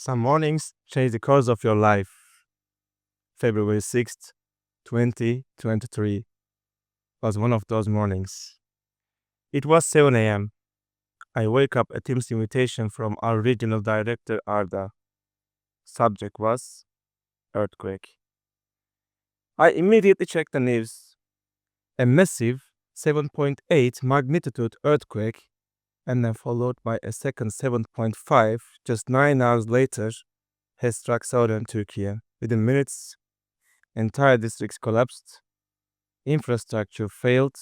Some mornings change the course of your life. February 6th, 2023 was one of those mornings. It was 7 a.m. I wake up a Teams invitation from our regional director, Arda. Subject was earthquake. I immediately checked the news. A massive 7.8 magnitude earthquake, and then followed by a second 7.5 just 9 hours later, has struck southern Turkey. Within minutes, entire districts collapsed, infrastructure failed,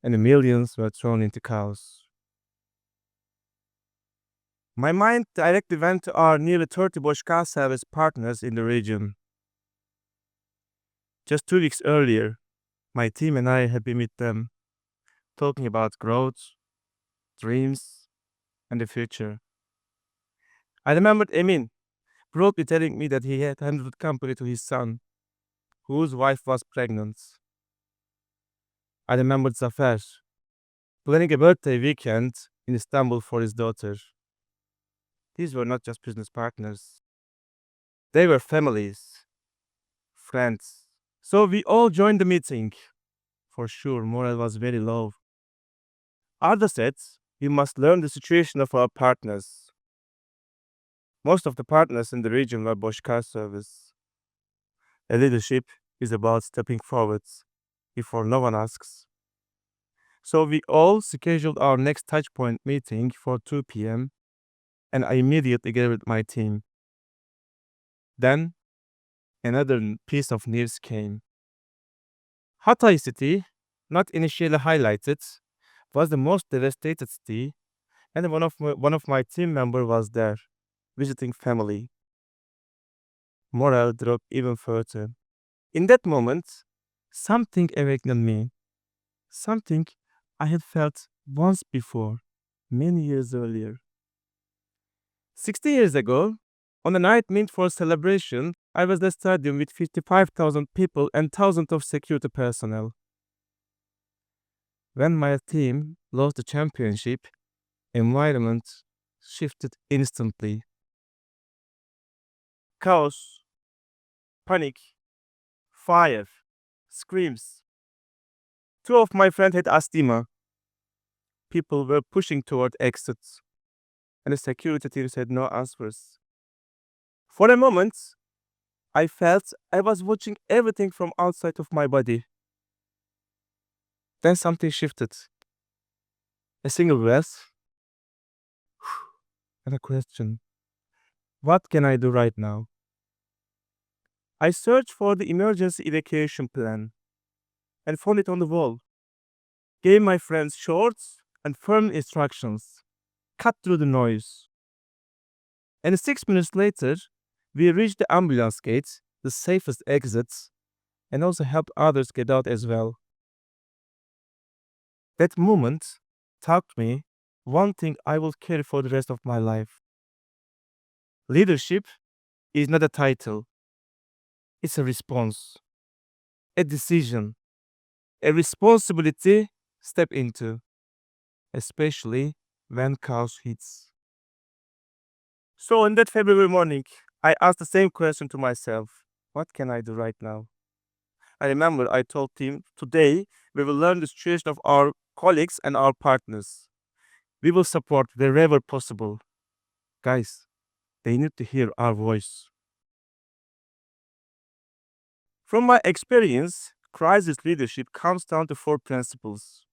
and millions were thrown into chaos. My mind directly went to our nearly 30 Boşka service partners in the region. Just 2 weeks earlier, my team and I had been with them, talking about growth, dreams, and the future. I remembered Emin proudly telling me that he had handed the company to his son, whose wife was pregnant. I remembered Zafer planning a birthday weekend in Istanbul for his daughter. These were not just business partners. They were families, friends. So we all joined the meeting. For sure, morale was very low. Arda said, we must learn the situation of our partners. Most of the partners in the region were Boşka service. A leadership is about stepping forward before no one asks. So we all scheduled our next touchpoint meeting for 2 p.m. and I immediately gathered my team. Then, another piece of news came. Hatay city, not initially highlighted, was the most devastated city, and one of my team members was there, visiting family. Morale dropped even further. In that moment, something awakened me. Something I had felt once before, many years earlier. 60 years ago, on a night meant for celebration, I was at the stadium with 55,000 people and thousands of security personnel. When my team lost the championship, environment shifted instantly. Chaos, panic, fire, screams. 2 of my friends had asthma. People were pushing toward exits, and the security teams had no answers. For a moment, I felt I was watching everything from outside of my body. Then something shifted. A single breath, and a question. What can I do right now? I searched for the emergency evacuation plan and found it on the wall. Gave my friends short and firm instructions. Cut through the noise. And 6 minutes later, we reached the ambulance gate, the safest exit, and also helped others get out as well. That moment taught me one thing I will carry for the rest of my life. Leadership is not a title. It's a response, a decision, a responsibility step into, especially when chaos hits. So on that February morning, I asked the same question to myself. What can I do right now? I remember I told team, today we will learn the situation of our colleagues and our partners. We will support wherever possible. Guys, they need to hear our voice. From my experience, crisis leadership comes down to 4 principles.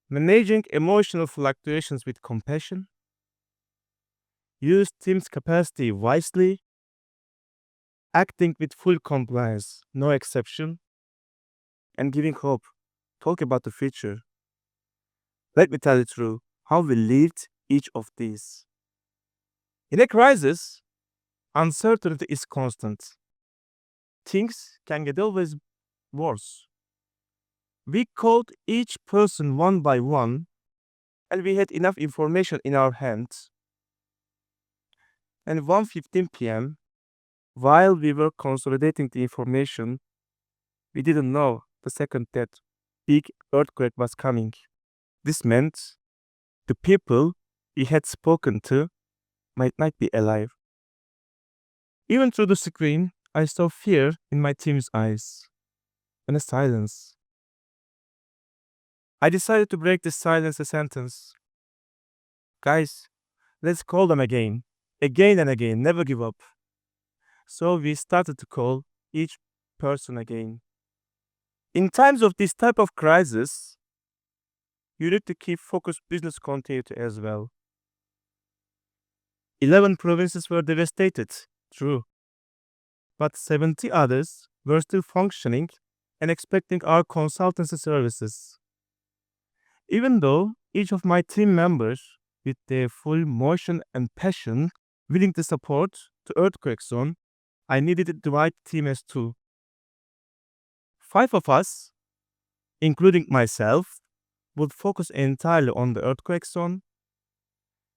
Managing emotional fluctuations with compassion, use team's capacity wisely, acting with full compliance, no exception, and giving hope. Talk about the future. Let me tell you true how we lived each of these. In a crisis, uncertainty is constant. Things can get always worse. We called each person one by one, and we had enough information in our hands. And 1:15 p.m., while we were consolidating the information, we didn't know the second that big earthquake was coming. This meant the people we had spoken to might not be alive. Even through the screen, I saw fear in my team's eyes and a silence. I decided to break the silence a sentence. Guys, let's call them again. Again and again, never give up. So we started to call each person again. In times of this type of crisis, you need to keep focused business continuity as well. 11 provinces were devastated, true. But 70 others were still functioning and expecting our consultancy services. Even though each of my team members, with their full motion and passion, willing to support the earthquake zone, I needed the right team as two. 5 of us, including myself, would focus entirely on the earthquake zone,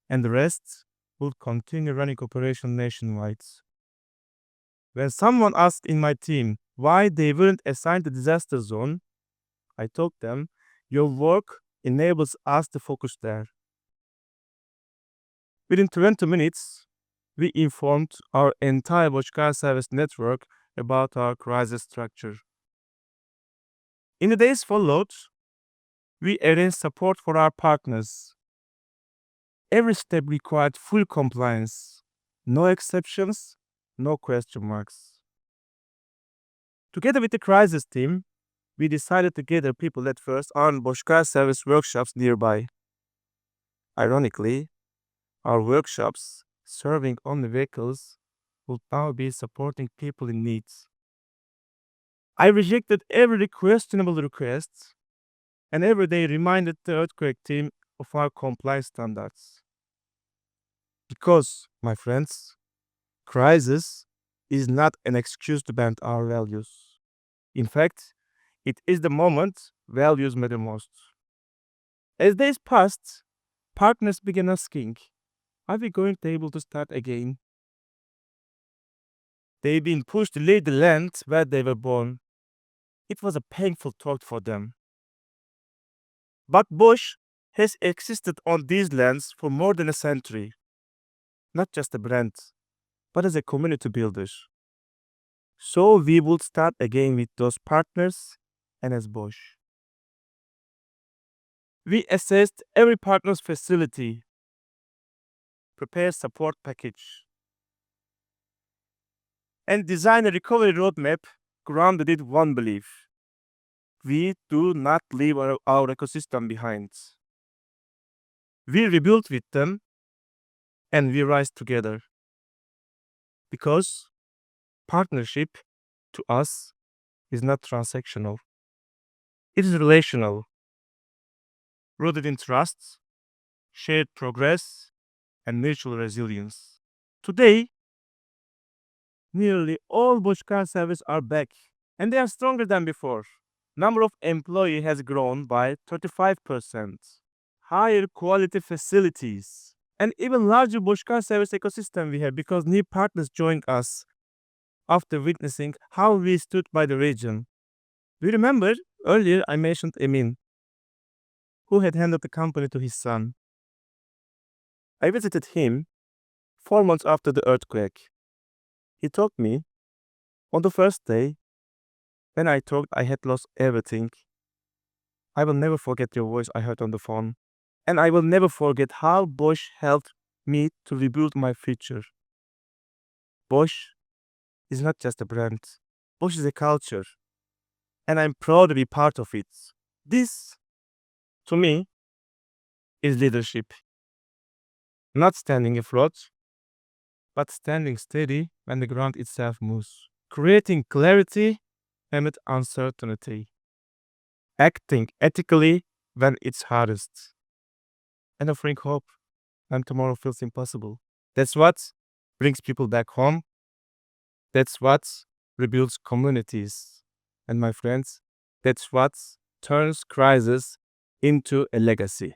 and the rest would continue running operation nationwide. When someone asked in my team why they weren't assigned the disaster zone, I told them, your work enables us to focus there. Within 20 minutes, we informed our entire Bochkar service network about our crisis structure. In the days followed, we arranged support for our partners. Every step required full compliance, no exceptions, no question marks. Together with the crisis team, we decided to gather people at first on Bochkar service workshops nearby. Ironically, our workshops, serving only vehicles, would now be supporting people in need. I rejected every questionable request and every day reminded the earthquake team of our compliance standards. Because, my friends, crisis is not an excuse to bend our values. In fact, it is the moment values matter most. As days passed, partners began asking, are we going to be able to start again? They've been pushed to leave the land where they were born. It was a painful thought for them. But Bosch has existed on these lands for more than a century. Not just a brand, but as a community builder. So we would start again with those partners and as Bosch. We assessed every partner's facility, prepared support package, and designed a recovery roadmap grounded in one belief. We do not leave our ecosystem behind. We rebuild with them and we rise together. Because partnership to us is not transactional. It is relational, rooted in trust, shared progress, and mutual resilience. Today, nearly all Bochkar services are back, and they are stronger than before. Number of employees has grown by 35%. Higher quality facilities, and even larger Bochkar service ecosystem we have because new partners joined us after witnessing how we stood by the region. We remember earlier I mentioned Emin, who had handed the company to his son. I visited him 4 months after the earthquake. He told me, on the first day, when I thought I had lost everything, I will never forget your voice I heard on the phone. And I will never forget how Bosch helped me to rebuild my future. Bosch is not just a brand. Bosch is a culture. And I'm proud to be part of it. This, to me, is leadership. Not standing afloat, but standing steady when the ground itself moves. Creating clarity amid uncertainty. Acting ethically when it's hardest. And offering hope when tomorrow feels impossible. That's what brings people back home. That's what rebuilds communities. And my friends, that's what turns crisis into a legacy.